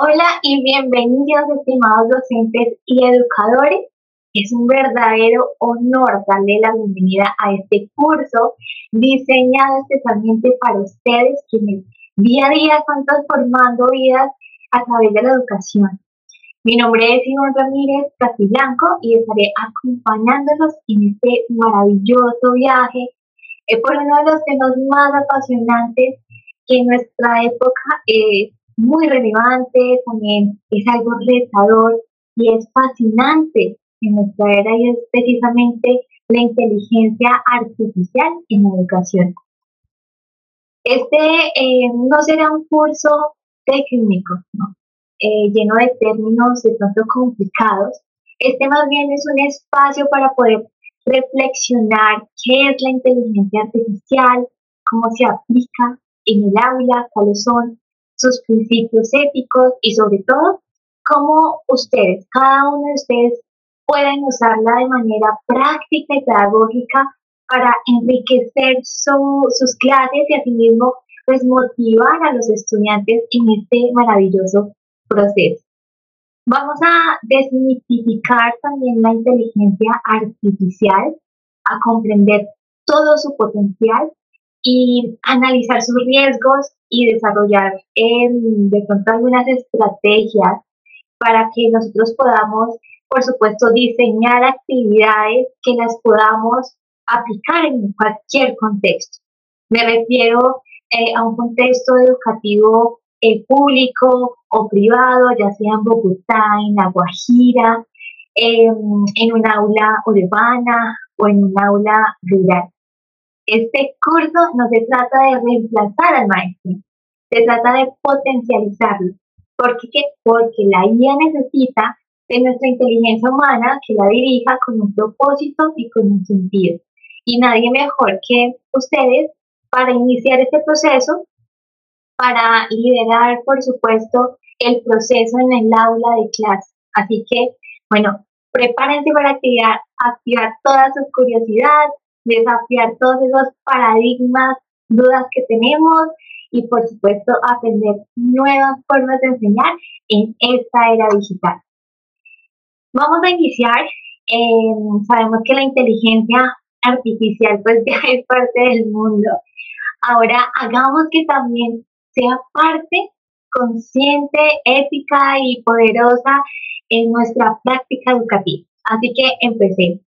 Hola y bienvenidos, estimados docentes y educadores. Es un verdadero honor darle la bienvenida a este curso diseñado especialmente para ustedes, quienes día a día están transformando vidas a través de la educación. Mi nombre es Ivonne Ramírez Castillanco y estaré acompañándolos en este maravilloso viaje por uno de los temas más apasionantes que en nuestra época es muy relevante, también es algo retador y es fascinante en nuestra era y es precisamente la inteligencia artificial en la educación. Este no será un curso técnico, ¿no? Lleno de términos de pronto complicados. Este más bien es un espacio para poder reflexionar qué es la inteligencia artificial, cómo se aplica en el aula, cuáles son sus principios éticos y sobre todo cómo ustedes, cada uno de ustedes, pueden usarla de manera práctica y pedagógica para enriquecer sus clases y asimismo pues motivar a los estudiantes en este maravilloso proceso. Vamos a desmitificar también la inteligencia artificial, a comprender todo su potencial y analizar sus riesgos y desarrollar de pronto algunas estrategias para que nosotros podamos, por supuesto, diseñar actividades que las podamos aplicar en cualquier contexto. Me refiero a un contexto educativo público o privado, ya sea en Bogotá, en La Guajira, en un aula urbana o en un aula rural. Este curso no se trata de reemplazar al maestro, se trata de potencializarlo. ¿Por qué? Porque la IA necesita de nuestra inteligencia humana que la dirija con un propósito y con un sentido. Y nadie mejor que ustedes para iniciar este proceso, para liderar, por supuesto, el proceso en el aula de clase. Así que, bueno, prepárense para activar toda su curiosidad, desafiar todos esos paradigmas, dudas que tenemos y, por supuesto, aprender nuevas formas de enseñar en esta era digital. Vamos a iniciar. Sabemos que la inteligencia artificial pues ya es parte del mundo. Ahora hagamos que también sea parte consciente, ética y poderosa en nuestra práctica educativa. Así que empecemos.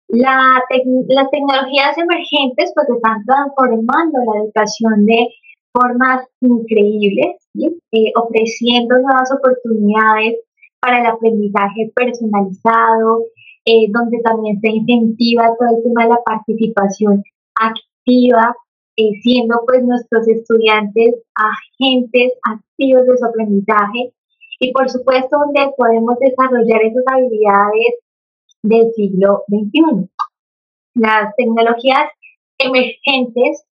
Las tecnologías emergentes pues están transformando la educación de formas increíbles, ¿sí? Ofreciendo nuevas oportunidades para el aprendizaje personalizado, donde también se incentiva todo el tema de la participación activa, siendo pues nuestros estudiantes agentes activos de su aprendizaje y por supuesto donde podemos desarrollar esas habilidades del siglo XXI. Las tecnologías emergentes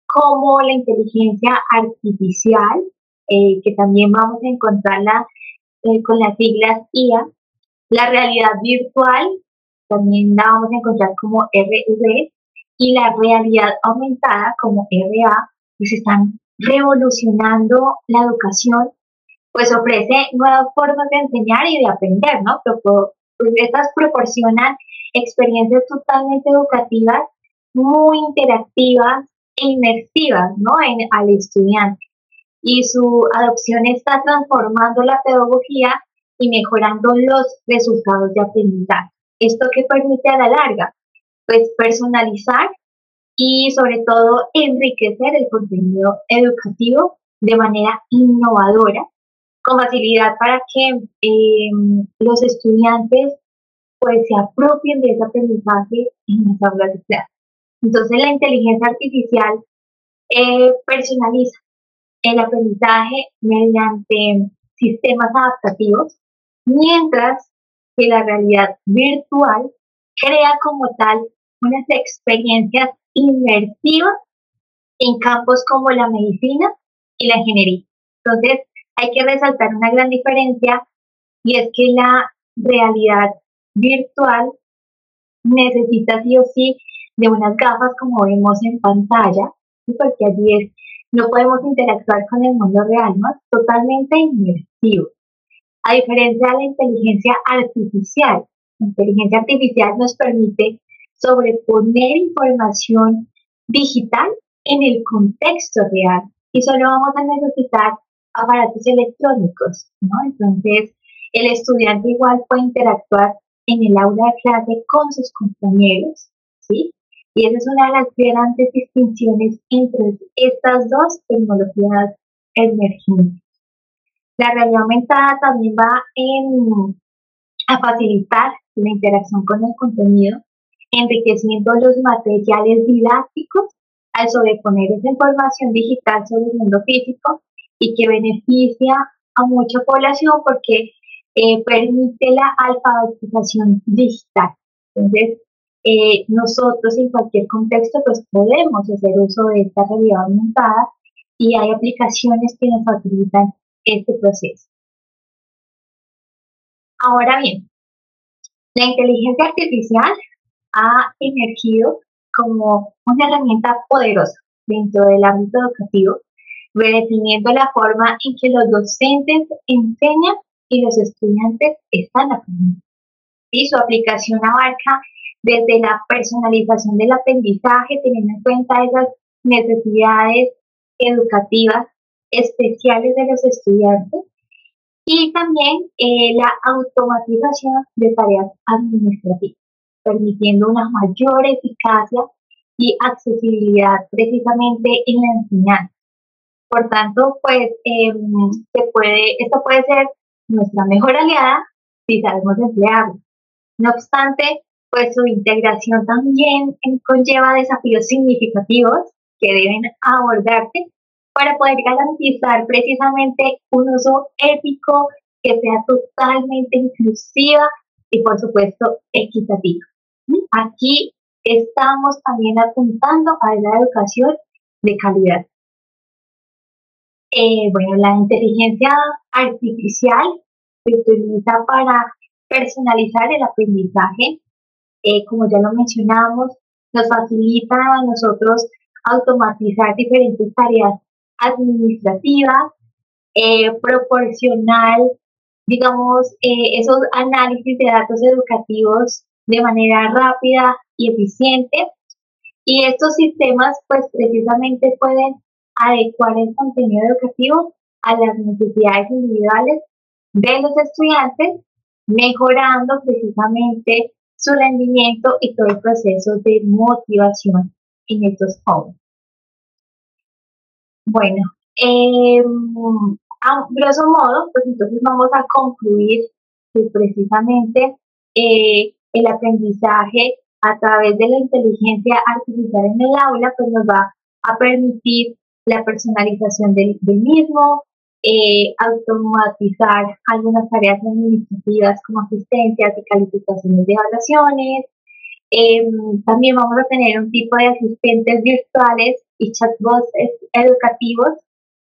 como la inteligencia artificial, que también vamos a encontrarla con las siglas IA, la realidad virtual, también la vamos a encontrar como RV, y la realidad aumentada como RA, pues están revolucionando la educación, pues ofrece nuevas formas de enseñar y de aprender, ¿no? Pues estas proporcionan experiencias totalmente educativas, muy interactivas e inmersivas, ¿no? Al estudiante. Y su adopción está transformando la pedagogía y mejorando los resultados de aprendizaje. ¿Esto qué permite a la larga? Pues personalizar y sobre todo enriquecer el contenido educativo de manera innovadora, con facilidad para que los estudiantes pues se apropien de ese aprendizaje en las aulas de clase. Entonces la inteligencia artificial personaliza el aprendizaje mediante sistemas adaptativos, mientras que la realidad virtual crea como tal unas experiencias inmersivas en campos como la medicina y la ingeniería. Entonces, hay que resaltar una gran diferencia y es que la realidad virtual necesita sí o sí de unas gafas como vemos en pantalla, porque allí es No podemos interactuar con el mundo real, ¿no? Es totalmente inmersivo. A diferencia de la inteligencia artificial nos permite sobreponer información digital en el contexto real y solo vamos a necesitar aparatos electrónicos, ¿no? Entonces, el estudiante igual puede interactuar en el aula de clase con sus compañeros, ¿sí? Y esa es una de las grandes distinciones entre estas dos tecnologías emergentes. La realidad aumentada también va a facilitar la interacción con el contenido, enriqueciendo los materiales didácticos al sobreponer esa información digital sobre el mundo físico y que beneficia a mucha población porque permite la alfabetización digital. Entonces, nosotros en cualquier contexto pues podemos hacer uso de esta realidad aumentada y hay aplicaciones que nos facilitan este proceso. Ahora bien, la inteligencia artificial ha emergido como una herramienta poderosa dentro del ámbito educativo, redefiniendo la forma en que los docentes enseñan y los estudiantes están aprendiendo. Y su aplicación abarca desde la personalización del aprendizaje, teniendo en cuenta esas necesidades educativas especiales de los estudiantes, y también la automatización de tareas administrativas, permitiendo una mayor eficacia y accesibilidad precisamente en la enseñanza. Por tanto, pues esta puede ser nuestra mejor aliada si sabemos emplearla. No obstante, pues su integración también conlleva desafíos significativos que deben abordarse para poder garantizar precisamente un uso ético que sea totalmente inclusiva y por supuesto equitativa. Aquí estamos también apuntando a la educación de calidad. Bueno, la inteligencia artificial se utiliza para personalizar el aprendizaje. Como ya lo mencionamos, nos facilita a nosotros automatizar diferentes tareas administrativas, proporcionar, digamos, esos análisis de datos educativos de manera rápida y eficiente. Y estos sistemas, pues precisamente pueden adecuar el contenido educativo a las necesidades individuales de los estudiantes, mejorando precisamente su rendimiento y todo el proceso de motivación en estos jóvenes. Bueno, a grosso modo, pues entonces vamos a concluir que precisamente el aprendizaje a través de la inteligencia artificial en el aula pues nos va a permitir la personalización del mismo, automatizar algunas tareas administrativas como asistencias y calificaciones de evaluaciones. También vamos a tener un tipo de asistentes virtuales y chatbots educativos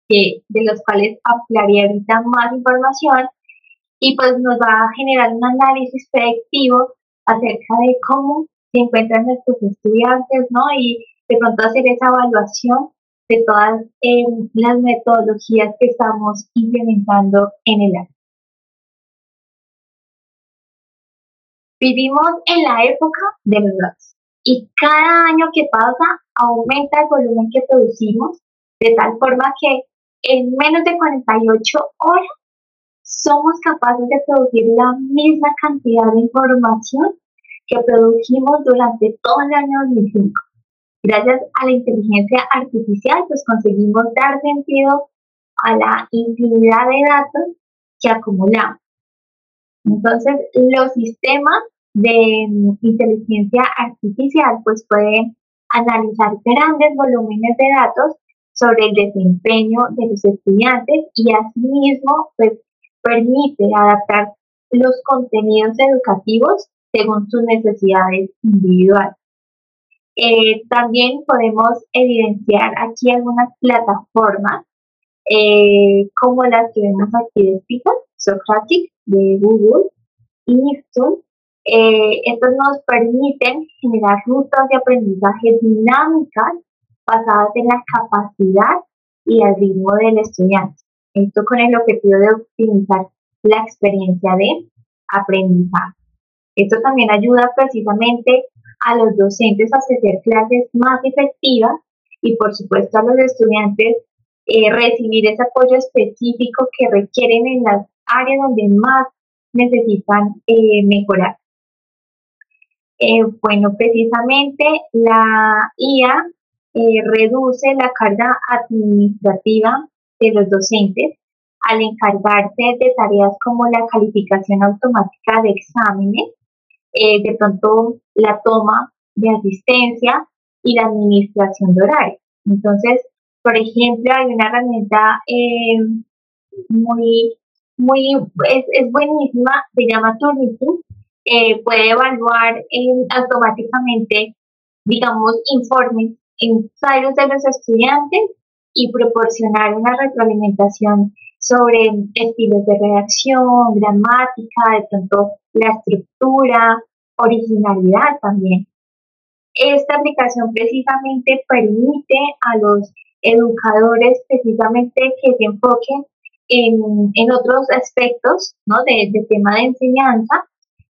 de los cuales ampliaría ahorita más información y pues nos va a generar un análisis predictivo acerca de cómo se encuentran nuestros estudiantes, ¿no? Y de pronto hacer esa evaluación de todas las metodologías que estamos implementando en el área. Vivimos en la época de los datos y cada año que pasa aumenta el volumen que producimos de tal forma que en menos de 48 horas somos capaces de producir la misma cantidad de información que produjimos durante todo el año 2005. Gracias a la inteligencia artificial, pues conseguimos dar sentido a la infinidad de datos que acumulamos. Entonces, los sistemas de inteligencia artificial pues pueden analizar grandes volúmenes de datos sobre el desempeño de los estudiantes y asimismo pues permite adaptar los contenidos educativos según sus necesidades individuales. También podemos evidenciar aquí algunas plataformas como las que vemos aquí descritas, Socratic de Google y Nifty. Estos nos permiten generar rutas de aprendizaje dinámicas basadas en la capacidad y al ritmo del estudiante. Esto con el objetivo de optimizar la experiencia de aprendizaje. Esto también ayuda precisamente a los docentes a hacer clases más efectivas y por supuesto a los estudiantes recibir ese apoyo específico que requieren en las áreas donde más necesitan mejorar. Bueno, precisamente la IA reduce la carga administrativa de los docentes al encargarse de tareas como la calificación automática de exámenes, de pronto la toma de asistencia y la administración de horarios. Entonces, por ejemplo, hay una herramienta muy, es buenísima, se llama Turnitin, puede evaluar automáticamente, digamos, informes ensayos de los estudiantes y proporcionar una retroalimentación sobre estilos de redacción, gramática, de pronto la estructura, originalidad también. Esta aplicación precisamente permite a los educadores precisamente que se enfoquen en otros aspectos, ¿no? de tema de enseñanza,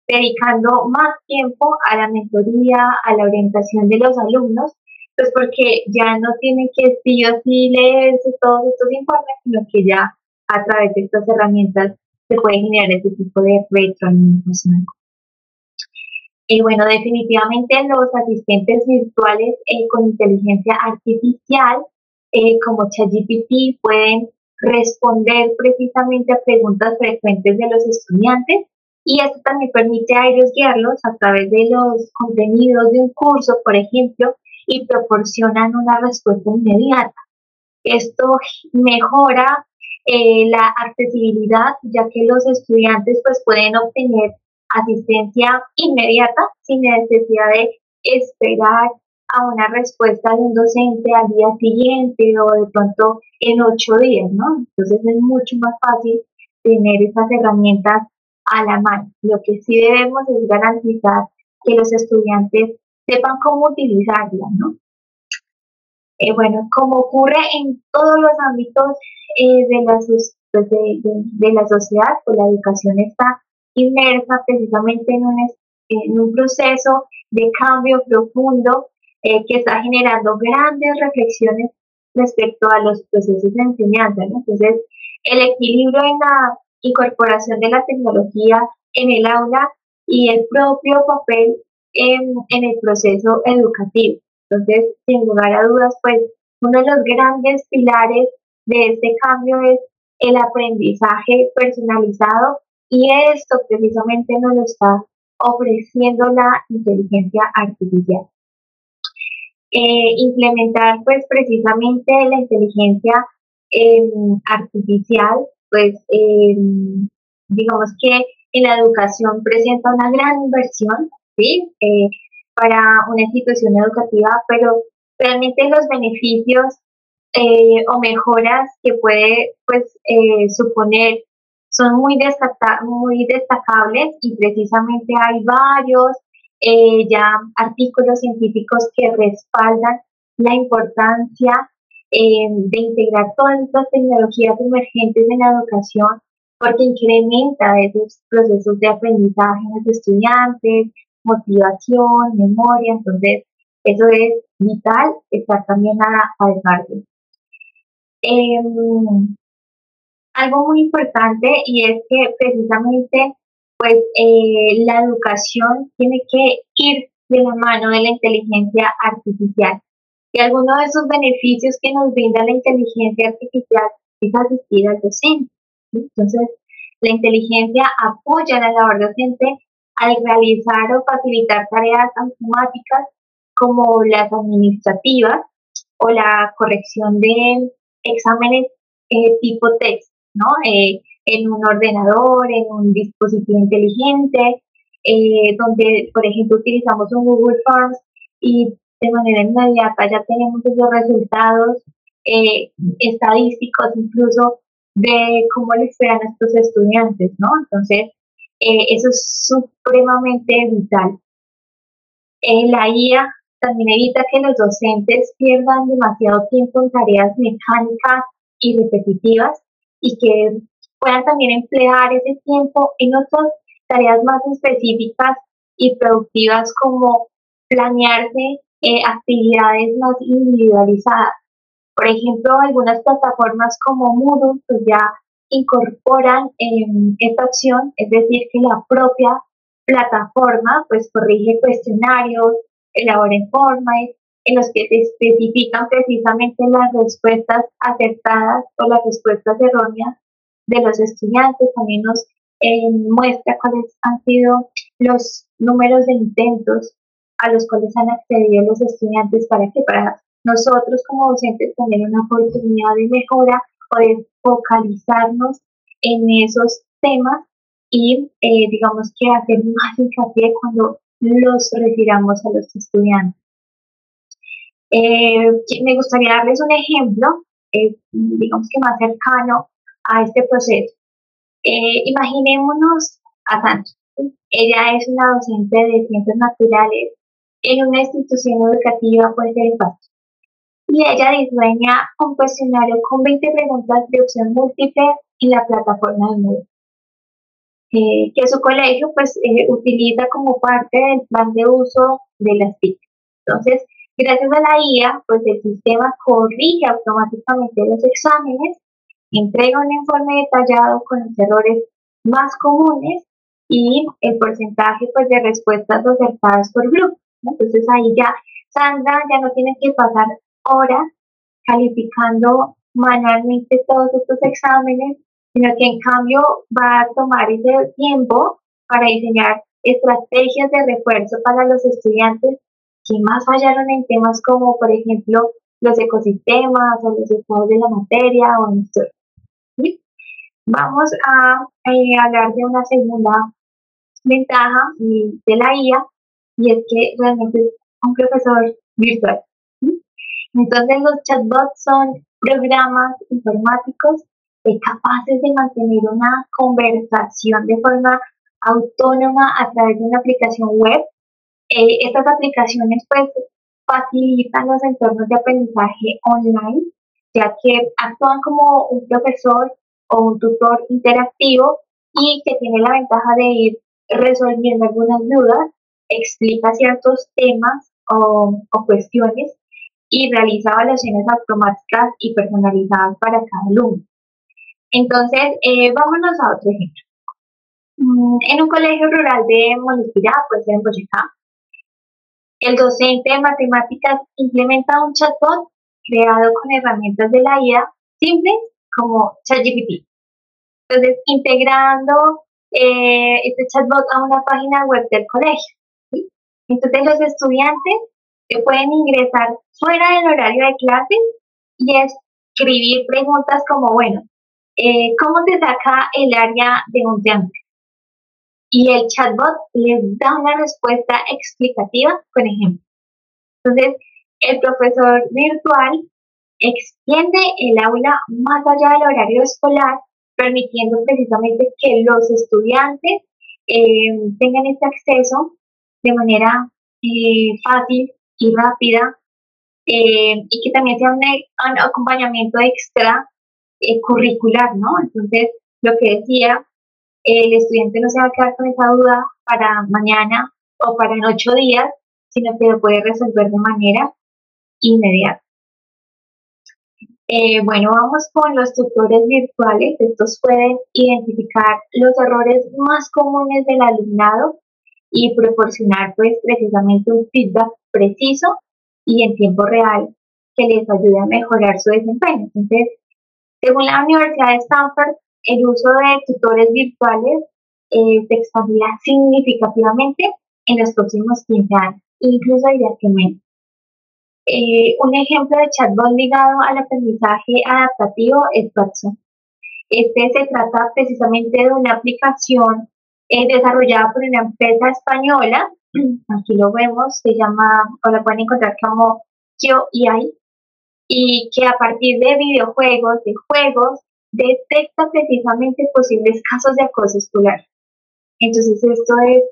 dedicando más tiempo a la mentoría, a la orientación de los alumnos, pues porque ya no tienen que sí o sí leerse todos estos informes, sino que ya a través de estas herramientas se puede generar este tipo de retroalimentación. Y bueno, definitivamente los asistentes virtuales con inteligencia artificial, como ChatGPT, pueden responder precisamente a preguntas frecuentes de los estudiantes y esto también permite a ellos guiarlos a través de los contenidos de un curso, por ejemplo, y proporcionan una respuesta inmediata. Esto mejora la accesibilidad, ya que los estudiantes pues, pueden obtener asistencia inmediata sin necesidad de esperar a una respuesta de un docente al día siguiente o de pronto en 8 días, ¿no? Entonces es mucho más fácil tener esas herramientas a la mano. Lo que sí debemos es garantizar que los estudiantes sepan cómo utilizarla, ¿no? Bueno, como ocurre en todos los ámbitos de la sociedad, pues la educación está inmersa precisamente en un proceso de cambio profundo que está generando grandes reflexiones respecto a los procesos de enseñanza, ¿no? Entonces, el equilibrio en la incorporación de la tecnología en el aula y el propio papel en el proceso educativo. Entonces, sin lugar a dudas, pues uno de los grandes pilares de este cambio es el aprendizaje personalizado y esto precisamente nos lo está ofreciendo la inteligencia artificial. Implementar pues precisamente la inteligencia artificial, pues digamos que en la educación presenta una gran inversión, ¿sí? Para una institución educativa, pero realmente los beneficios o mejoras que puede pues, suponer son muy destacables y precisamente hay varios ya artículos científicos que respaldan la importancia de integrar todas estas tecnologías emergentes en la educación porque incrementa esos procesos de aprendizaje en los estudiantes, motivación, memoria, entonces eso es vital estar también al cargo. Algo muy importante y es que precisamente pues la educación tiene que ir de la mano de la inteligencia artificial. Y alguno de esos beneficios que nos brinda la inteligencia artificial es asistir al docente. Entonces, la inteligencia apoya la labor docente al realizar o facilitar tareas automáticas como las administrativas o la corrección de exámenes tipo text, ¿no? En un ordenador, en un dispositivo inteligente, donde, por ejemplo, utilizamos un Google Forms y de manera inmediata ya tenemos esos resultados estadísticos incluso de cómo le esperan a estos estudiantes, ¿no? Entonces, eso es supremamente vital. La IA también evita que los docentes pierdan demasiado tiempo en tareas mecánicas y repetitivas y que puedan también emplear ese tiempo en otras tareas más específicas y productivas como planearse actividades más individualizadas. Por ejemplo, algunas plataformas como Moodle pues ya incorporan esta opción, es decir, que la propia plataforma pues corrige cuestionarios, elabora informes en los que se especifican precisamente las respuestas acertadas o las respuestas erróneas de los estudiantes. También nos muestra cuáles han sido los números de intentos a los cuales han accedido los estudiantes para nosotros como docentes tener una oportunidad de mejora o de focalizarnos en esos temas y digamos que hacer más hincapié cuando los refiramos a los estudiantes. Me gustaría darles un ejemplo, digamos que más cercano a este proceso. Imaginémonos a Sandra. Ella es una docente de ciencias naturales en una institución educativa, puede ser en Pasto. Y ella diseña un cuestionario con 20 preguntas de opción múltiple en la plataforma de Moodle, que su colegio pues utiliza como parte del plan de uso de las TIC. Entonces, gracias a la IA, pues el sistema corrige automáticamente los exámenes, entrega un informe detallado con los errores más comunes y el porcentaje pues de respuestas acertadas por grupo, ¿no? Entonces ahí ya Sandra ya no tiene que pasar horas calificando manualmente todos estos exámenes, sino que en cambio va a tomar ese tiempo para diseñar estrategias de refuerzo para los estudiantes que más fallaron en temas como, por ejemplo, los ecosistemas o los estados de la materia o en historia. ¿Sí? Vamos a hablar de una segunda ventaja de la IA y es que realmente es un profesor virtual. ¿Sí? Entonces los chatbots son programas informáticos capaces de mantener una conversación de forma autónoma a través de una aplicación web. Estas aplicaciones pues facilitan los entornos de aprendizaje online, ya que actúan como un profesor o un tutor interactivo y que tiene la ventaja de ir resolviendo algunas dudas, explica ciertos temas o cuestiones y realiza evaluaciones automáticas y personalizadas para cada alumno. Entonces, vámonos a otro ejemplo. En un colegio rural de Moniquirá, pues en Boyacá, el docente de matemáticas implementa un chatbot creado con herramientas de la IA simples como ChatGPT. Entonces, integrando este chatbot a una página web del colegio. ¿Sí? Entonces, los estudiantes pueden ingresar fuera del horario de clases y escribir preguntas como, bueno, ¿cómo se saca el área de un triángulo? Y el chatbot les da una respuesta explicativa con ejemplos. Entonces, el profesor virtual extiende el aula más allá del horario escolar, permitiendo precisamente que los estudiantes tengan este acceso de manera fácil y rápida y que también sea un acompañamiento extra curricular, ¿no? Entonces, lo que decía, el estudiante no se va a quedar con esa duda para mañana o para en 8 días, sino que lo puede resolver de manera inmediata. Bueno, vamos con los tutores virtuales. Estos pueden identificar los errores más comunes del alumnado y proporcionar pues precisamente un feedback preciso y en tiempo real que les ayude a mejorar su desempeño. Entonces, según la Universidad de Stanford, el uso de tutores virtuales se expandirá significativamente en los próximos 15 años, incluso diría que menos. Un ejemplo de chatbot ligado al aprendizaje adaptativo es Watson. Este se trata precisamente de una aplicación desarrollada por una empresa española, aquí lo vemos, se llama, o la pueden encontrar como QEI, y que a partir de videojuegos, de juegos, detecta precisamente posibles casos de acoso escolar. Entonces esto es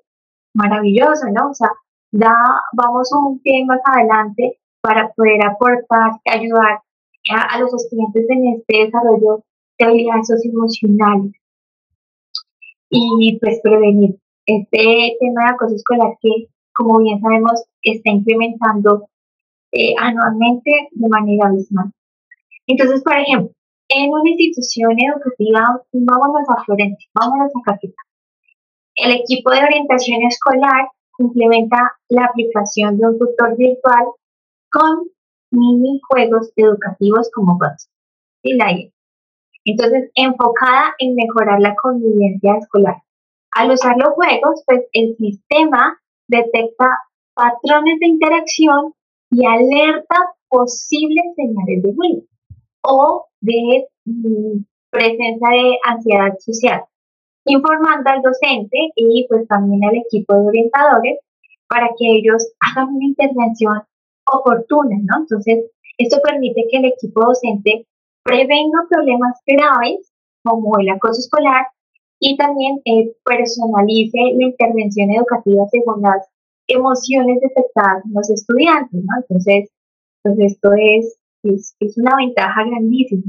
maravilloso, ¿no? O sea, vamos un pie más adelante para poder aportar y ayudar a los estudiantes en este desarrollo de habilidades socioemocionales y pues prevenir este tema de acoso escolar que, como bien sabemos, está incrementando anualmente de manera abismal. Entonces, por ejemplo, en una institución educativa, vámonos a Florencia, vámonos a Capital. El equipo de orientación escolar implementa la aplicación de un tutor virtual con minijuegos educativos como PAS y la IA. Entonces, enfocada en mejorar la convivencia escolar. Al usar los juegos, pues el sistema detecta patrones de interacción y alerta posibles señales de bullying o de presencia de ansiedad social, informando al docente y pues también al equipo de orientadores para que ellos hagan una intervención oportuna, ¿no? Entonces, esto permite que el equipo docente prevenga problemas graves como el acoso escolar y también personalice la intervención educativa según las emociones detectadas en los estudiantes, ¿no? Entonces, pues esto es una ventaja grandísima.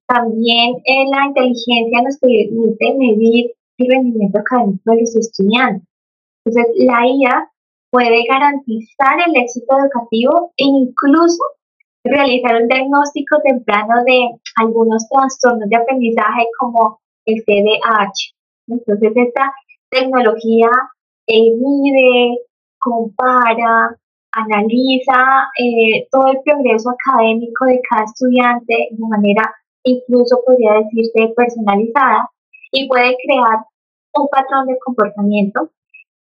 También la inteligencia nos permite medir el rendimiento académico de los estudiantes. Entonces, la IA puede garantizar el éxito educativo e incluso realizar un diagnóstico temprano de algunos trastornos de aprendizaje como el TDAH. Entonces, esta tecnología mide, compara, analiza todo el progreso académico de cada estudiante de manera incluso podría decirse personalizada y puede crear un patrón de comportamiento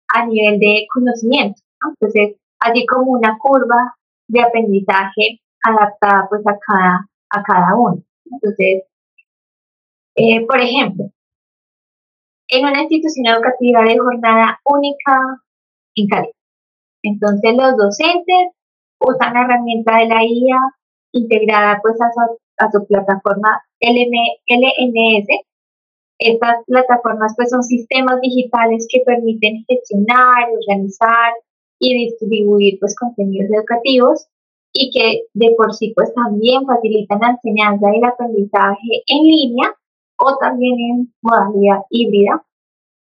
a nivel de conocimiento, ¿no? Entonces, así como una curva de aprendizaje adaptada pues a cada uno. Entonces, por ejemplo, en una institución educativa de jornada única en Cali, entonces los docentes usan la herramienta de la IA integrada pues a su plataforma LMS. Estas plataformas pues son sistemas digitales que permiten gestionar, organizar y distribuir pues contenidos educativos y que de por sí pues también facilitan la enseñanza y el aprendizaje en línea o también en modalidad híbrida.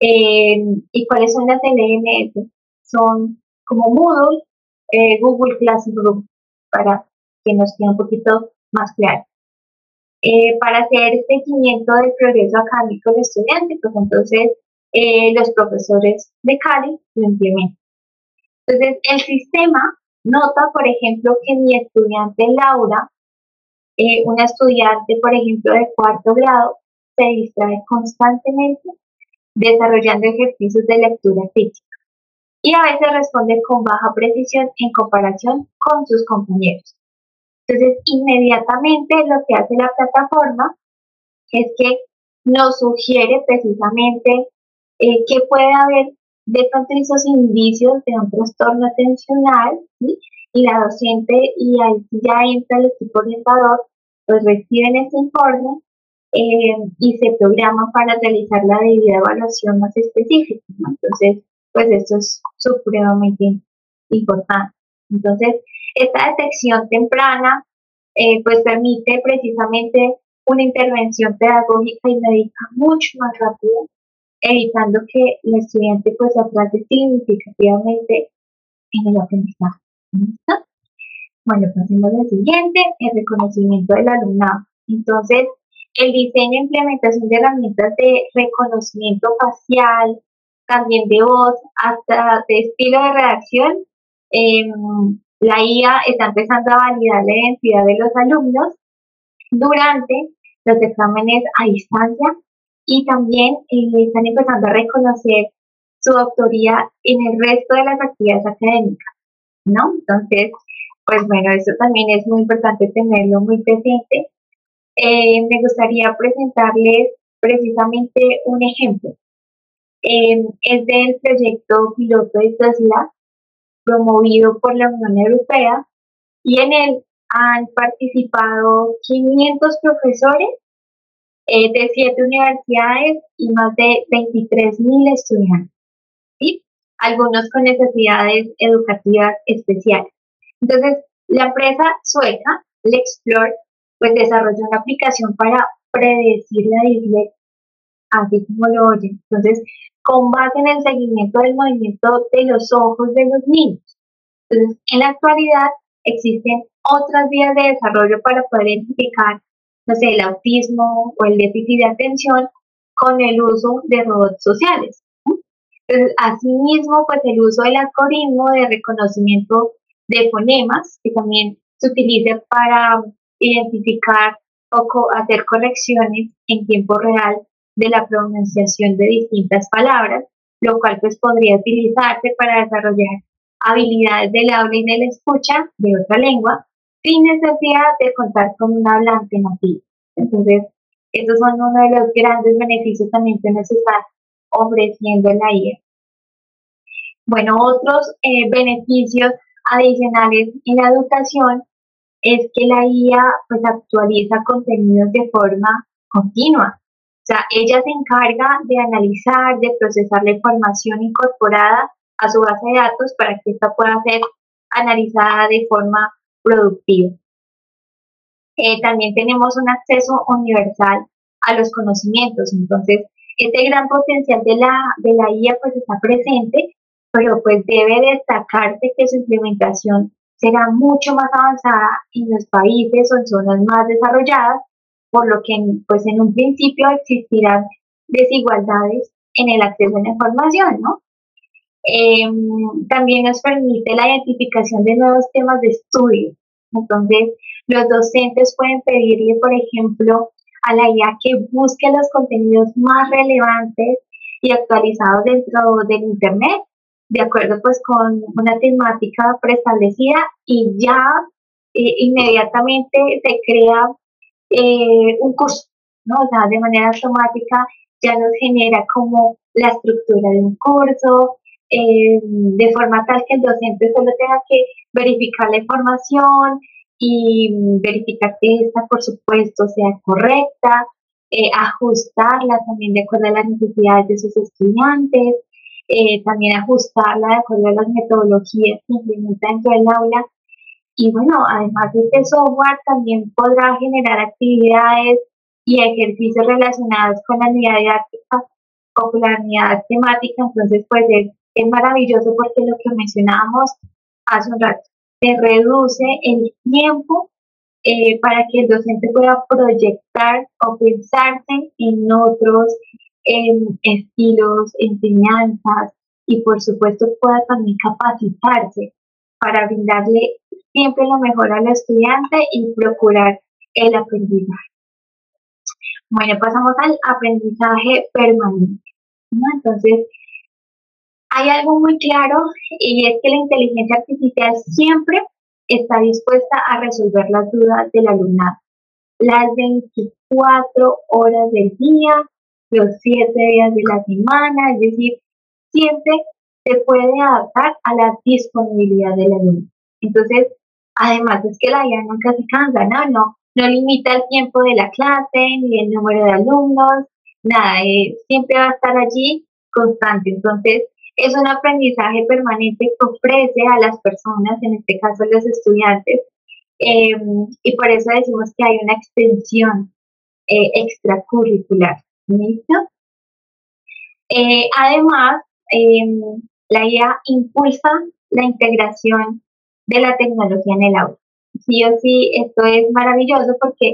¿Y cuáles son las LMS? Son como Moodle, Google Classroom, para que nos quede un poquito más claro. Para hacer seguimiento del progreso académico del estudiante, pues entonces los profesores de Cali lo implementan. Entonces, el sistema nota, por ejemplo, que mi estudiante Laura, una estudiante, por ejemplo, de cuarto grado, se distrae constantemente desarrollando ejercicios de lectura crítica y a veces responde con baja precisión en comparación con sus compañeros. Entonces, inmediatamente lo que hace la plataforma es que nos sugiere precisamente que puede haber de pronto esos indicios de un trastorno atencional, ¿sí? Y la docente, y ahí ya entra el equipo orientador, pues reciben ese informe y se programan para realizar la debida evaluación más específica, ¿no? Entonces, pues esto es supremamente importante. Entonces, esta detección temprana pues permite precisamente una intervención pedagógica y médica mucho más rápida, evitando que el estudiante pues atrase significativamente en el aprendizaje. ¿Listo? Bueno, pasemos al siguiente, el reconocimiento del alumnado. Entonces, el diseño e implementación de herramientas de reconocimiento facial, también de voz, hasta de estilo de redacción, eh, la IA está empezando a validar la identidad de los alumnos durante los exámenes a distancia y también están empezando a reconocer su autoría en el resto de las actividades académicas, ¿no? Entonces, pues bueno, eso también es muy importante tenerlo muy presente. Me gustaría presentarles precisamente un ejemplo. Es del proyecto piloto de Tesla, promovido por la Unión Europea, y en él han participado 500 profesores de 7 universidades y más de 23.000 estudiantes. ¿Sí? algunos con necesidades educativas especiales. Entonces, la empresa sueca, Lexplore, pues desarrolló una aplicación para predecir la dislexia, así como lo oyen. Entonces, con base en el seguimiento del movimiento de los ojos de los niños. Entonces, en la actualidad existen otras vías de desarrollo para poder identificar, no sé, el autismo o el déficit de atención con el uso de robots sociales. Entonces, asimismo, pues el uso del algoritmo de reconocimiento de fonemas, que también se utiliza para identificar o hacer correcciones en tiempo real de la pronunciación de distintas palabras, lo cual pues podría utilizarse para desarrollar habilidades del habla y de la escucha de otra lengua sin necesidad de contar con un hablante nativo. Entonces, esos son uno de los grandes beneficios también que nos está ofreciendo la IA. Bueno, otros beneficios adicionales en la educación es que la IA pues actualiza contenidos de forma continua. O sea, ella se encarga de analizar, de procesar la información incorporada a su base de datos para que esta pueda ser analizada de forma productiva. También tenemos un acceso universal a los conocimientos, entonces este gran potencial de la IA pues está presente, pero pues debe destacarse que su implementación será mucho más avanzada en los países o en zonas más desarrolladas, por lo que pues en un principio existirán desigualdades en el acceso a la información, ¿no? También nos permite la identificación de nuevos temas de estudio. Entonces, los docentes pueden pedirle, por ejemplo, a la IA que busque los contenidos más relevantes y actualizados dentro del Internet, de acuerdo pues con una temática preestablecida y ya inmediatamente se crea un curso, ¿no? O sea, de manera automática ya nos genera como la estructura de un curso, de forma tal que el docente solo tenga que verificar la información y verificar que esta, por supuesto, sea correcta, ajustarla también de acuerdo a las necesidades de sus estudiantes, también ajustarla de acuerdo a las metodologías que implementa dentro del aula. Y bueno, además de este software también podrá generar actividades y ejercicios relacionados con la unidad didáctica o con la unidad temática. Entonces, pues es maravilloso porque lo que mencionábamos hace un rato, se reduce el tiempo para que el docente pueda proyectar o pensarse en otros estilos, enseñanzas y por supuesto pueda también capacitarse para brindarle siempre lo mejor al estudiante y procurar el aprendizaje. Bueno, pasamos al aprendizaje permanente, ¿no? Entonces, hay algo muy claro y es que la inteligencia artificial siempre está dispuesta a resolver las dudas del alumnado. Las 24 horas del día, los 7 días de la semana, es decir, siempre se puede adaptar a la disponibilidad del alumno. Entonces, además es que la IA nunca se cansa, no limita el tiempo de la clase, ni el número de alumnos, nada, siempre va a estar allí constante. Entonces, es un aprendizaje permanente que ofrece a las personas, en este caso los estudiantes, y por eso decimos que hay una extensión extracurricular. ¿Listo? Además, la IA impulsa la integración de la tecnología en el aula. Sí o sí, esto es maravilloso porque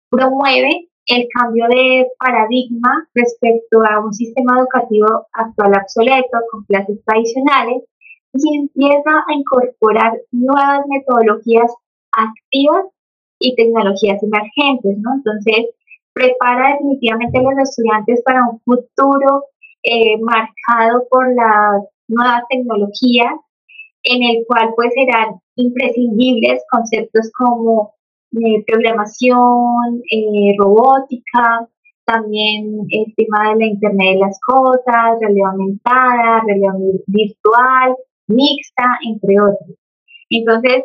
promueve el cambio de paradigma respecto a un sistema educativo actual obsoleto, con clases tradicionales, y empieza a incorporar nuevas metodologías activas y tecnologías emergentes, ¿no? Entonces, prepara definitivamente a los estudiantes para un futuro marcado por las nuevas tecnologías, en el cual pues serán imprescindibles conceptos como programación, robótica, también el tema de la Internet de las cosas, realidad aumentada, realidad virtual, mixta, entre otros. Entonces,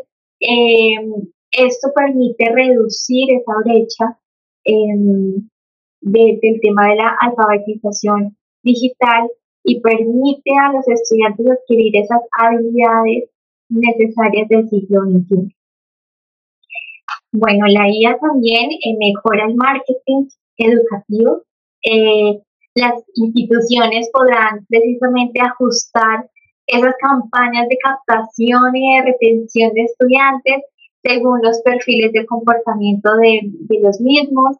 esto permite reducir esa brecha del tema de la alfabetización digital y permite a los estudiantes adquirir esas habilidades necesarias del siglo XXI. Bueno, la IA también mejora el marketing educativo. Las instituciones podrán precisamente ajustar esas campañas de captación y de retención de estudiantes según los perfiles de comportamiento de los mismos,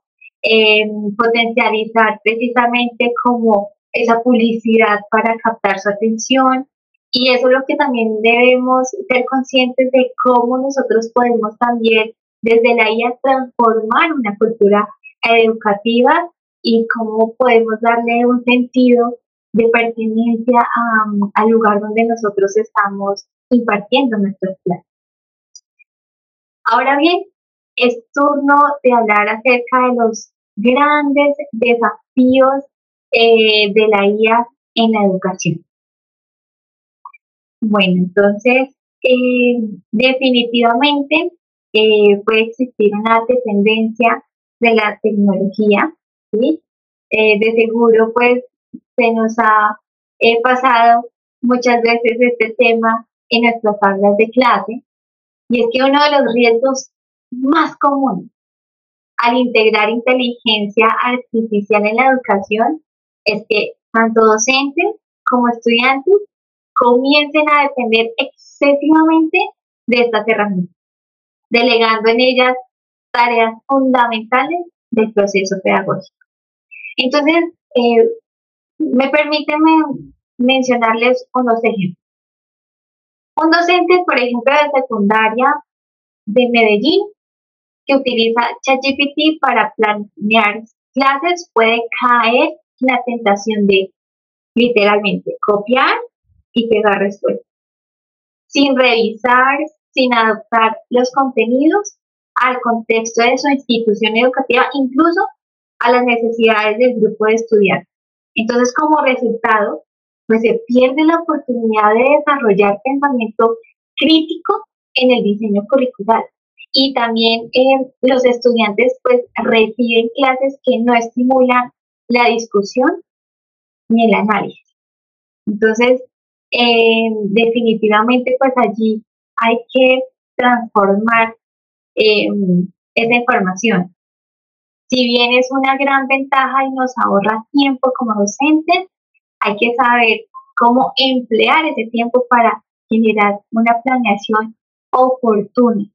potencializar precisamente como esa publicidad para captar su atención. Y eso es lo que también debemos ser conscientes de cómo nosotros podemos también desde la IA transformar una cultura educativa y cómo podemos darle un sentido de pertenencia al lugar donde nosotros estamos impartiendo nuestras clases. Ahora bien, es turno de hablar acerca de los grandes desafíos de la IA en la educación. Bueno, entonces, definitivamente puede existir una dependencia de la tecnología, ¿sí? De seguro, pues, se nos ha pasado muchas veces este tema en nuestras aulas de clase, y es que uno de los riesgos más comunes al integrar inteligencia artificial en la educación es que tanto docentes como estudiantes comiencen a depender excesivamente de estas herramientas, delegando en ellas tareas fundamentales del proceso pedagógico. Entonces, me permiten mencionarles unos ejemplos. Un docente, por ejemplo, de secundaria de Medellín, que utiliza ChatGPT para planear clases, puede caer en la tentación de literalmente copiar y pegar respuestas, sin revisar, sin adaptar los contenidos al contexto de su institución educativa, incluso a las necesidades del grupo de estudiantes. Entonces, como resultado, pues se pierde la oportunidad de desarrollar pensamiento crítico en el diseño curricular. Y también los estudiantes pues reciben clases que no estimulan la discusión ni el análisis. Entonces, definitivamente pues allí hay que transformar esa información. Si bien es una gran ventaja y nos ahorra tiempo como docentes, hay que saber cómo emplear ese tiempo para generar una planeación oportuna,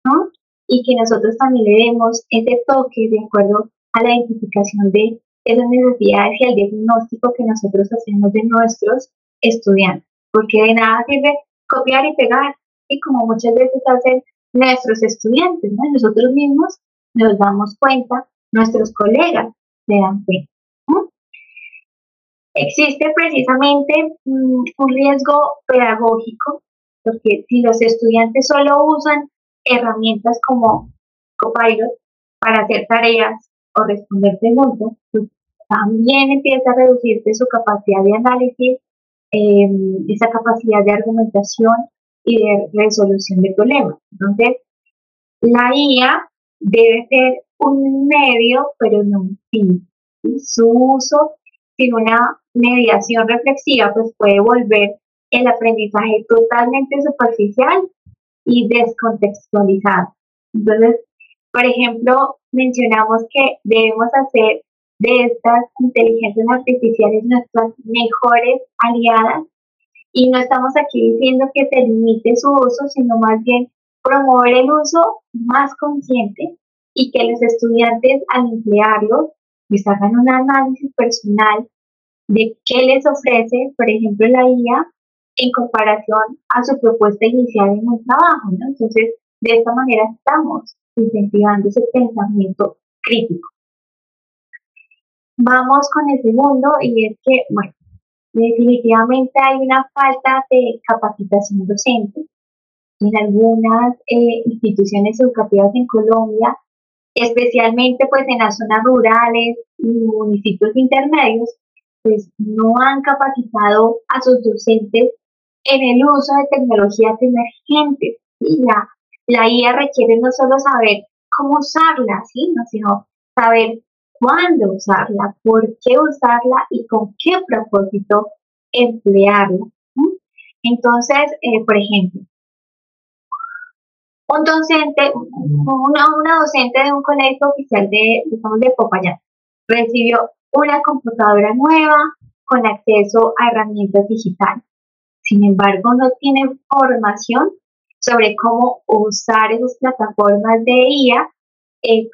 ¿no? Y que nosotros también le demos ese toque de acuerdo a la identificación de esas necesidades y al diagnóstico que nosotros hacemos de nuestros estudiantes, porque de nada sirve copiar y pegar, y como muchas veces hacen nuestros estudiantes, ¿no? Nosotros mismos nos damos cuenta, nuestros colegas se dan cuenta, ¿no? Existe precisamente un riesgo pedagógico, porque si los estudiantes solo usan herramientas como Copilot para hacer tareas o responder preguntas, pues también empieza a reducirse su capacidad de análisis, esa capacidad de argumentación y de resolución de problemas. Entonces, la IA debe ser un medio, pero no un fin. Su uso sin una mediación reflexiva, pues puede volver el aprendizaje totalmente superficial y descontextualizado. Entonces, por ejemplo, mencionamos que debemos hacer de estas inteligencias artificiales nuestras mejores aliadas, y no estamos aquí diciendo que se limite su uso, sino más bien promover el uso más consciente y que los estudiantes al emplearlo pues hagan un análisis personal de qué les ofrece, por ejemplo, la IA en comparación a su propuesta inicial en un trabajo, ¿no? Entonces, de esta manera estamos incentivando ese pensamiento crítico. Vamos con el segundo, y es que, bueno, definitivamente hay una falta de capacitación docente en algunas instituciones educativas en Colombia, especialmente pues en las zonas rurales y municipios intermedios, pues no han capacitado a sus docentes en el uso de tecnologías emergentes. Y la IA requiere no solo saber cómo usarla, ¿sí? No, sino saber cuándo usarla, por qué usarla y con qué propósito emplearla. ¿Mm? Entonces, por ejemplo, un docente, una docente de un colegio oficial digamos, de Popayán recibió una computadora nueva con acceso a herramientas digitales. Sin embargo, no tiene formación sobre cómo usar esas plataformas de IA,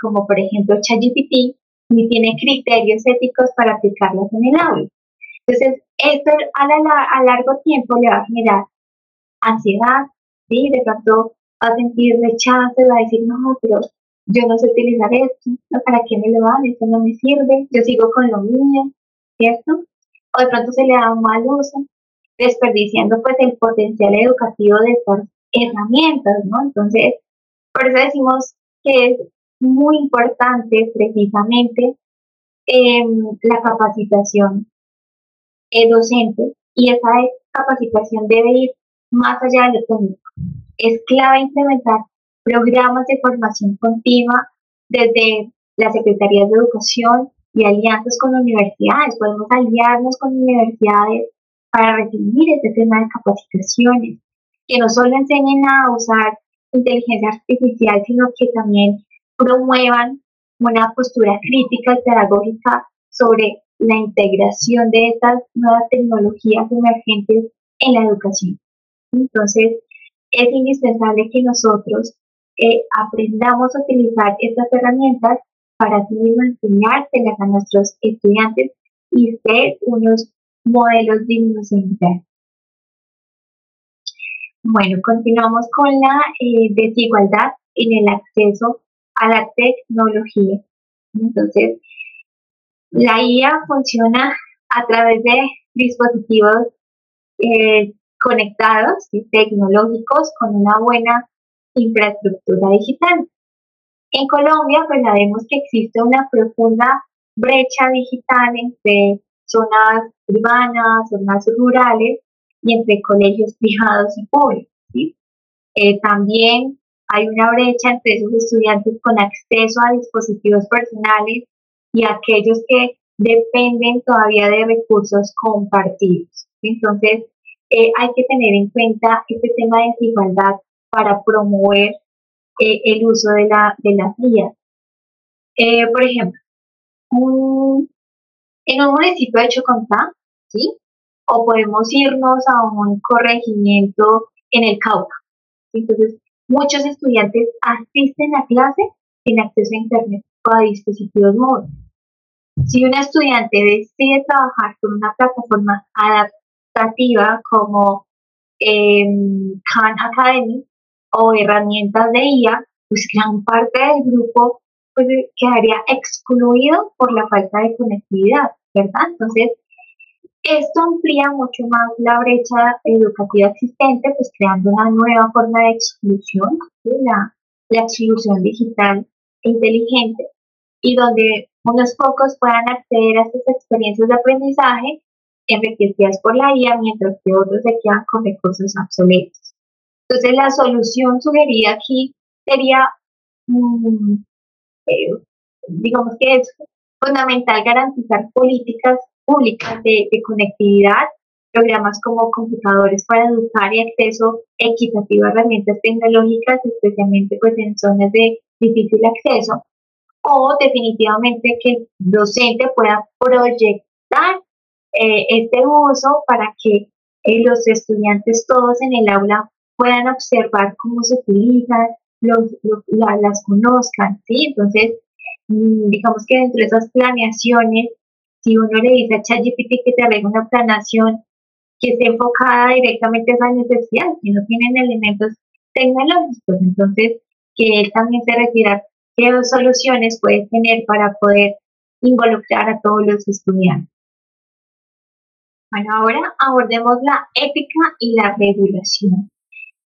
como por ejemplo ChatGPT, ni tiene criterios éticos para aplicarlas en el aula. Entonces, esto a largo tiempo le va a generar ansiedad, ¿sí? De pronto va a sentir rechazo, va a decir, no, pero yo no sé utilizar esto, ¿no? ¿Para qué me lo dan? Esto no me sirve, yo sigo con lo mío, ¿cierto? O de pronto se le da un mal uso, desperdiciando pues el potencial educativo de estas herramientas, ¿no? Entonces, por eso decimos que es muy importante precisamente la capacitación docente, y esa capacitación debe ir más allá de lo técnico. Es clave implementar programas de formación continua desde las secretarías de educación y alianzas con universidades. Podemos aliarnos con universidades para recibir este tema de capacitaciones, que no solo enseñen a usar inteligencia artificial, sino que también promuevan una postura crítica y pedagógica sobre la integración de estas nuevas tecnologías emergentes en la educación. Entonces, es indispensable que nosotros aprendamos a utilizar estas herramientas para así mismo enseñárselas a nuestros estudiantes y ser unos modelos dignos de imitar. Bueno, continuamos con la desigualdad en el acceso a la tecnología. Entonces, la IA funciona a través de dispositivos conectados y tecnológicos con una buena infraestructura digital. En Colombia, pues sabemos que existe una profunda brecha digital entre zonas urbanas, zonas rurales y entre colegios privados y públicos, ¿sí? También hay una brecha entre esos estudiantes con acceso a dispositivos personales y aquellos que dependen todavía de recursos compartidos. Entonces, hay que tener en cuenta este tema de desigualdad para promover el uso de las guías. Por ejemplo, en un municipio de Chocontá, ¿sí? O podemos irnos a un corregimiento en el Cauca. ¿Sí? Entonces, muchos estudiantes asisten a clase sin acceso a Internet o a dispositivos móviles. Si un estudiante decide trabajar con una plataforma adaptativa como Khan Academy o herramientas de IA, pues gran parte del grupo pues, quedaría excluido por la falta de conectividad, ¿verdad? Entonces, esto amplía mucho más la brecha educativa existente, pues creando una nueva forma de exclusión, ¿sí? La exclusión digital e inteligente, y donde unos pocos puedan acceder a estas experiencias de aprendizaje enriquecidas por la IA, mientras que otros se quedan con recursos obsoletos. Entonces, la solución sugerida aquí sería, mm, eh, digamos que es fundamental garantizar políticas públicas de conectividad, programas como computadores para educar y acceso equitativo a herramientas tecnológicas, especialmente pues en zonas de difícil acceso, o definitivamente que el docente pueda proyectar este uso para que los estudiantes todos en el aula puedan observar cómo se utilizan, las conozcan, ¿sí? Entonces, digamos que dentro de esas planeaciones, si uno le dice a ChatGPT que te arregle una planeación que esté enfocada directamente a esas necesidades, que no tienen elementos tecnológicos, entonces que él también se refiera qué soluciones puede tener para poder involucrar a todos los estudiantes. Bueno, ahora abordemos la ética y la regulación.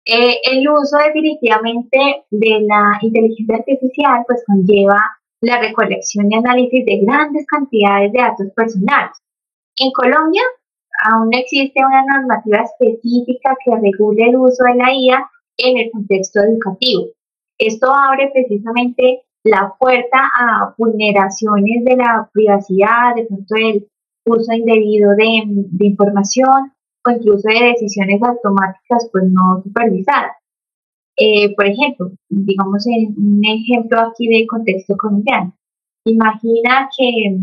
El uso definitivamente de la inteligencia artificial pues conlleva la recolección y análisis de grandes cantidades de datos personales. En Colombia aún no existe una normativa específica que regule el uso de la IA en el contexto educativo. Esto abre precisamente la puerta a vulneraciones de la privacidad, de pronto uso indebido de información o incluso de decisiones automáticas pues no supervisadas. Por ejemplo, digamos en un ejemplo aquí de contexto colombiano, imagina que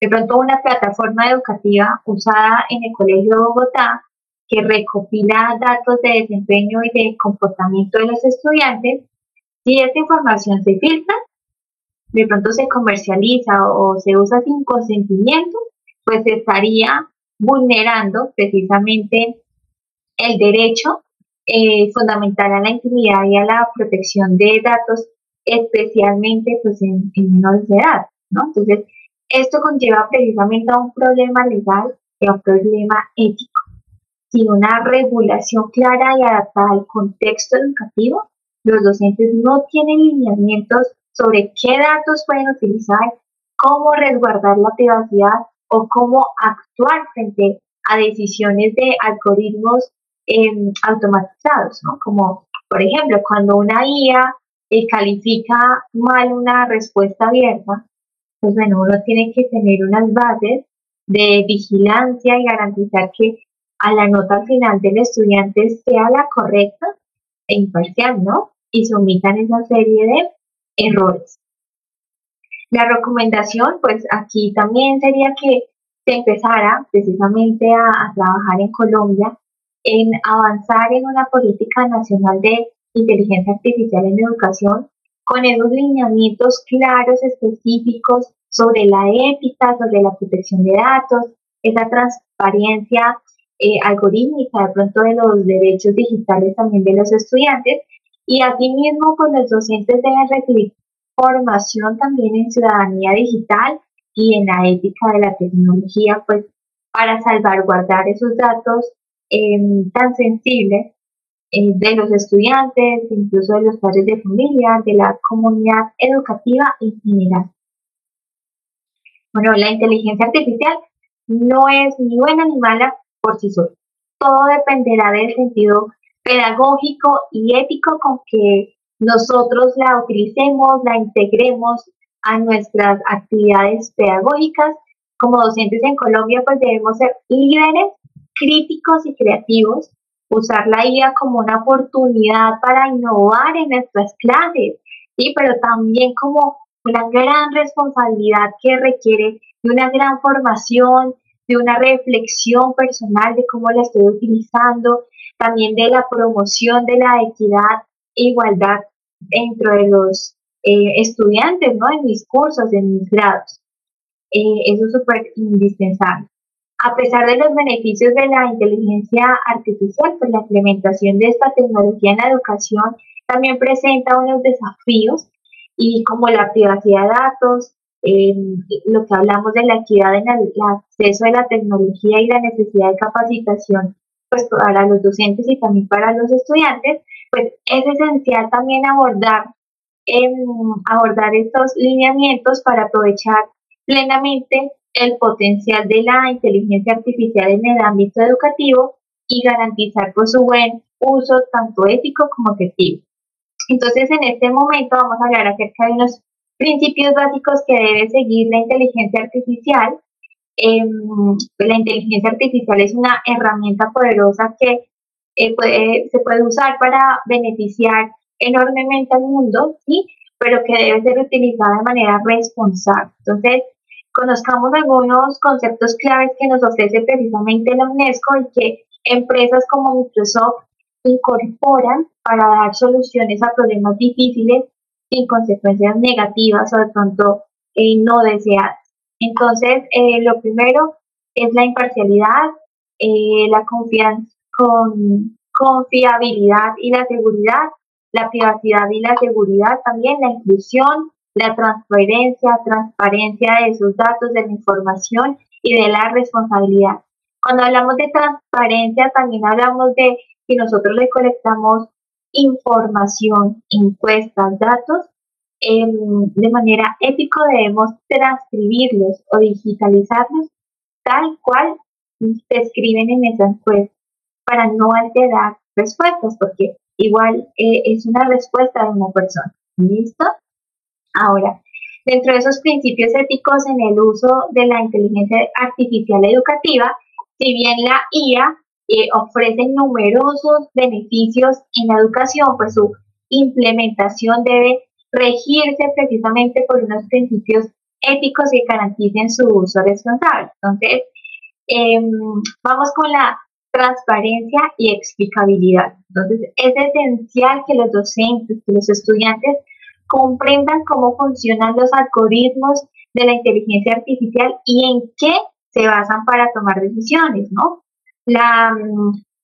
de pronto una plataforma educativa usada en el Colegio de Bogotá que recopila datos de desempeño y de comportamiento de los estudiantes, si esta información se filtra, de pronto se comercializa o se usa sin consentimiento, pues se estaría vulnerando precisamente el derecho fundamental a la intimidad y a la protección de datos, especialmente pues en menores de edad, ¿no? Entonces, esto conlleva precisamente a un problema legal y a un problema ético. Sin una regulación clara y adaptada al contexto educativo, los docentes no tienen lineamientos sobre qué datos pueden utilizar, cómo resguardar la privacidad o cómo actuar frente a decisiones de algoritmos automatizados, ¿no? Como, por ejemplo, cuando una IA califica mal una respuesta abierta, pues bueno, uno tiene que tener unas bases de vigilancia y garantizar que a la nota final del estudiante sea la correcta e imparcial, ¿no? Y se omitan esa serie de errores. La recomendación, pues aquí también sería que se empezara precisamente a trabajar en Colombia en avanzar en una política nacional de inteligencia artificial en educación con esos lineamientos claros, específicos sobre la ética, sobre la protección de datos, esa transparencia algorítmica de pronto de los derechos digitales también de los estudiantes y asimismo pues los docentes deben recibir formación también en ciudadanía digital y en la ética de la tecnología, pues para salvaguardar esos datos tan sensibles de los estudiantes, incluso de los padres de familia, de la comunidad educativa en general. Bueno, la inteligencia artificial no es ni buena ni mala por sí sola. Todo dependerá del sentido pedagógico y ético con que nosotros la utilicemos, la integremos a nuestras actividades pedagógicas. Como docentes en Colombia, pues debemos ser líderes, críticos y creativos, usar la IA como una oportunidad para innovar en nuestras clases, ¿sí? Pero también como una gran responsabilidad que requiere de una gran formación, de una reflexión personal de cómo la estoy utilizando, también de la promoción de la equidad e igualdad dentro de los estudiantes, ¿no? En mis cursos, en mis grados. Eso es súper indispensable. A pesar de los beneficios de la inteligencia artificial, pues la implementación de esta tecnología en la educación también presenta unos desafíos y como la privacidad de datos, lo que hablamos de la equidad en el acceso a la tecnología y la necesidad de capacitación pues para los docentes y también para los estudiantes, pues es esencial también abordar estos lineamientos para aprovechar plenamente el potencial de la inteligencia artificial en el ámbito educativo y garantizar pues, su buen uso tanto ético como efectivo. Entonces, en este momento vamos a hablar acerca de unos principios básicos que debe seguir la inteligencia artificial. La inteligencia artificial es una herramienta poderosa que se puede usar para beneficiar enormemente al mundo, ¿sí? Pero que debe ser utilizada de manera responsable. Entonces, conozcamos algunos conceptos claves que nos ofrece precisamente la UNESCO y que empresas como Microsoft incorporan para dar soluciones a problemas difíciles sin consecuencias negativas o de pronto no deseadas. Entonces, lo primero es la imparcialidad, la confiabilidad y la seguridad, la privacidad y la seguridad también, la inclusión, la transparencia de esos datos, de la información y de la responsabilidad. Cuando hablamos de transparencia, también hablamos de que nosotros recolectamos información, encuestas, datos, de manera ética debemos transcribirlos o digitalizarlos tal cual se escriben en esa encuesta para no alterar respuestas, porque igual es una respuesta de una persona. ¿Listo? Ahora, Dentro de esos principios éticos en el uso de la inteligencia artificial educativa, si bien la IA ofrece numerosos beneficios en la educación, pues su implementación debe regirse precisamente por unos principios éticos que garanticen su uso responsable. Entonces, vamos con la transparencia y explicabilidad. Entonces, es esencial que los docentes, que los estudiantes comprendan cómo funcionan los algoritmos de la inteligencia artificial y en qué se basan para tomar decisiones, ¿no? La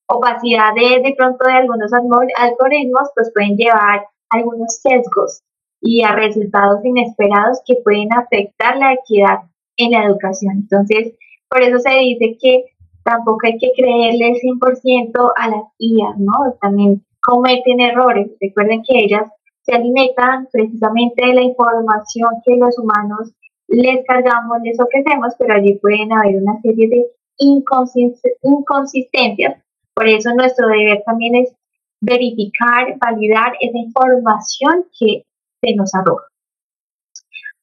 opacidad de pronto de algunos algoritmos pues pueden llevar a algunos sesgos y a resultados inesperados que pueden afectar la equidad en la educación. Entonces, por eso se dice que tampoco hay que creerle 100% a las IA, ¿no? También cometen errores. Recuerden que ellas se alimentan precisamente de la información que los humanos les cargamos, les ofrecemos, pero allí pueden haber una serie de inconsistencias. Por eso nuestro deber también es verificar, validar esa información que se nos arroja.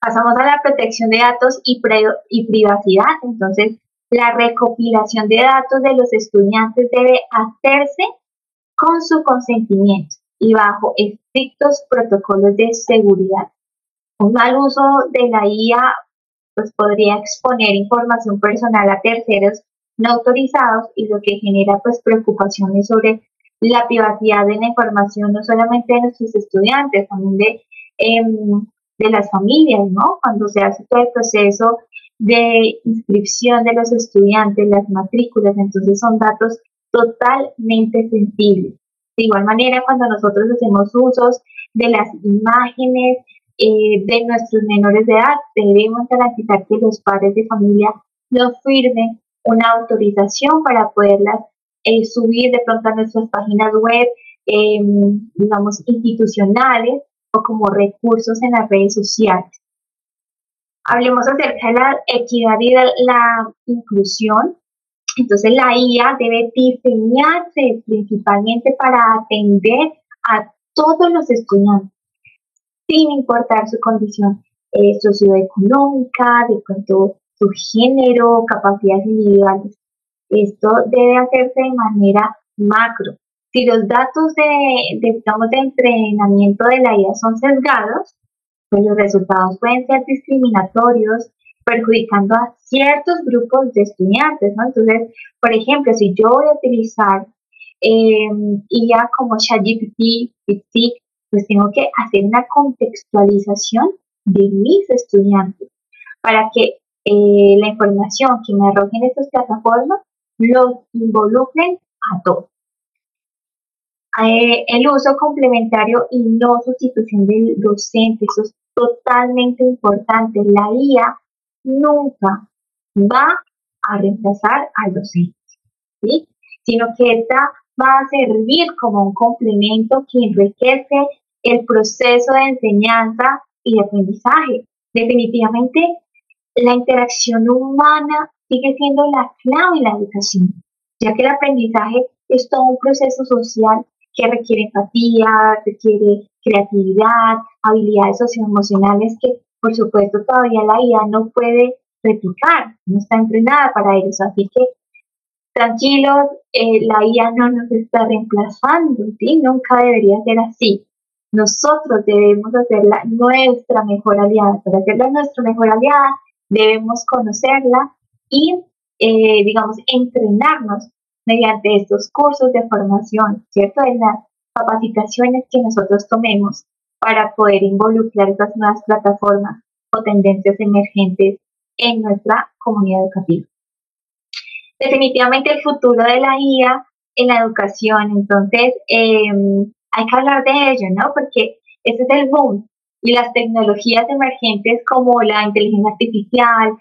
Pasamos a la protección de datos y privacidad. Entonces, la recopilación de datos de los estudiantes debe hacerse con su consentimiento y bajo estrictos protocolos de seguridad. Un mal uso de la IA pues, podría exponer información personal a terceros no autorizados y lo que genera pues, preocupaciones sobre la privacidad de la información no solamente de nuestros estudiantes, también de las familias, ¿no? Cuando se hace todo el proceso de inscripción de los estudiantes, las matrículas, entonces son datos totalmente sensibles. De igual manera, cuando nosotros hacemos usos de las imágenes de nuestros menores de edad, debemos garantizar que los padres de familia nos firmen una autorización para poderlas subir de pronto a nuestras páginas web, digamos, institucionales o como recursos en las redes sociales. Hablemos acerca de la equidad y de la inclusión. Entonces la IA debe diseñarse principalmente para atender a todos los estudiantes, sin importar su condición socioeconómica, de pronto su género, capacidades individuales. Esto debe hacerse de manera macro. Si los datos digamos, de entrenamiento de la IA son sesgados, pues los resultados pueden ser discriminatorios, perjudicando a ciertos grupos de estudiantes, ¿no? Entonces, por ejemplo, si yo voy a utilizar IA como ChatGPT, DeepSeek, pues tengo que hacer una contextualización de mis estudiantes para que la información que me arrojen estas plataformas los involucren a todos. El uso complementario y no sustitución del docente, eso es totalmente importante. La IA nunca va a reemplazar al docente, ¿sí? Sino que esta va a servir como un complemento que enriquece el proceso de enseñanza y de aprendizaje. Definitivamente, la interacción humana sigue siendo la clave en la educación, ya que el aprendizaje es todo un proceso social que requiere empatía, requiere creatividad, habilidades socioemocionales que, por supuesto, todavía la IA no puede replicar, no está entrenada para ello. Así que, tranquilos, la IA no nos está reemplazando, ¿sí? Nunca debería ser así. Nosotros debemos hacerla nuestra mejor aliada. Para hacerla nuestra mejor aliada, debemos conocerla y, digamos, entrenarnos mediante estos cursos de formación, ¿cierto? En las capacitaciones que nosotros tomemos para poder involucrar esas nuevas plataformas o tendencias emergentes en nuestra comunidad educativa. Definitivamente el futuro de la IA en la educación, entonces hay que hablar de ello, ¿no? Porque ese es el boom y las tecnologías emergentes como la inteligencia artificial,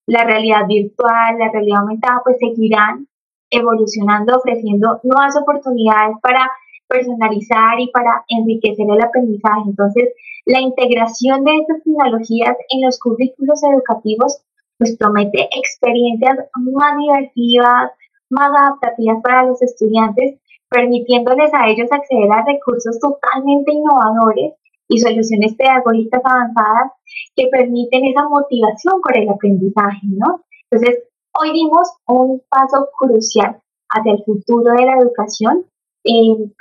la realidad virtual, la realidad aumentada, pues seguirán evolucionando, ofreciendo nuevas oportunidades para personalizar y para enriquecer el aprendizaje. Entonces, la integración de estas tecnologías en los currículos educativos pues promete experiencias más divertidas, más adaptativas para los estudiantes, permitiéndoles a ellos acceder a recursos totalmente innovadores y soluciones pedagógicas avanzadas que permiten esa motivación por el aprendizaje, ¿no? Entonces, hoy dimos un paso crucial hacia el futuro de la educación.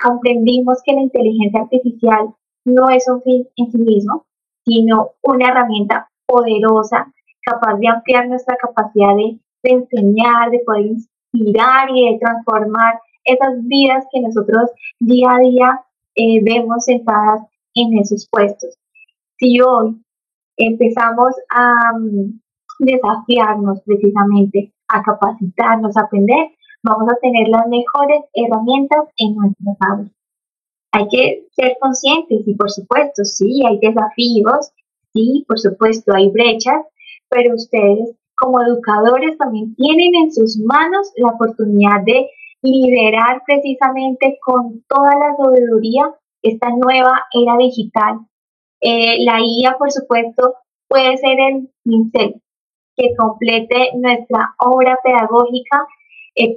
Comprendimos que la inteligencia artificial no es un fin en sí mismo, sino una herramienta poderosa, capaz de ampliar nuestra capacidad de enseñar, de poder inspirar y de transformar esas vidas que nosotros día a día vemos sentadas en esos puestos. Si hoy empezamos a desafiarnos precisamente, a capacitarnos, a aprender, vamos a tener las mejores herramientas en nuestras aulas. Hay que ser conscientes y por supuesto, sí, hay desafíos, sí, por supuesto, hay brechas, pero ustedes como educadores también tienen en sus manos la oportunidad de liderar precisamente con toda la sabiduría esta nueva era digital. La IA, por supuesto, puede ser el pincel que complete nuestra obra pedagógica,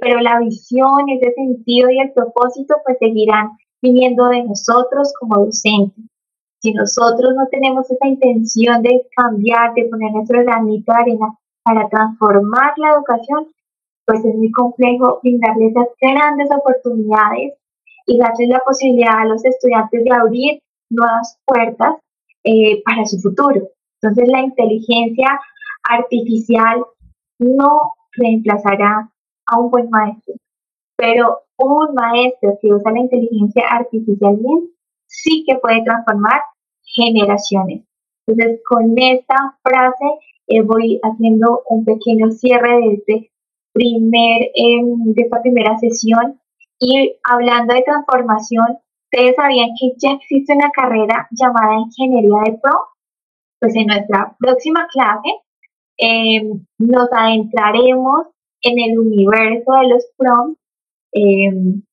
pero la visión, ese sentido y el propósito pues seguirán viniendo de nosotros como docentes. Si nosotros no tenemos esa intención de cambiar, de poner nuestro granito de arena para transformar la educación, pues es muy complejo brindarles esas grandes oportunidades y darles la posibilidad a los estudiantes de abrir nuevas puertas para su futuro. Entonces la inteligencia artificial no reemplazará a un buen maestro, pero un maestro que usa la inteligencia artificial bien, sí que puede transformar generaciones. Entonces, con esta frase voy haciendo un pequeño cierre de esta primera sesión. Y hablando de transformación, ¿ustedes sabían que ya existe una carrera llamada Ingeniería de Pro? Pues en nuestra próxima clase nos adentraremos en el universo de los prompts,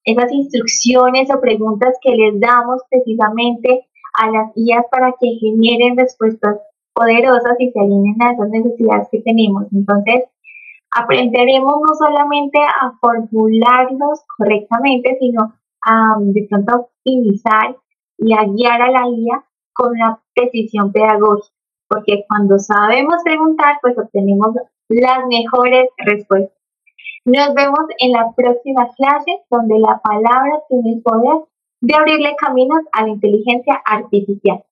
esas instrucciones o preguntas que les damos precisamente a las IAs para que generen respuestas poderosas y se alineen a esas necesidades que tenemos. Entonces, aprenderemos no solamente a formularlos correctamente, sino a de pronto optimizar y a guiar a la IA con una precisión pedagógica, porque cuando sabemos preguntar, pues obtenemos las mejores respuestas. Nos vemos en la próxima clase donde la palabra tiene el poder de abrirle caminos a la inteligencia artificial.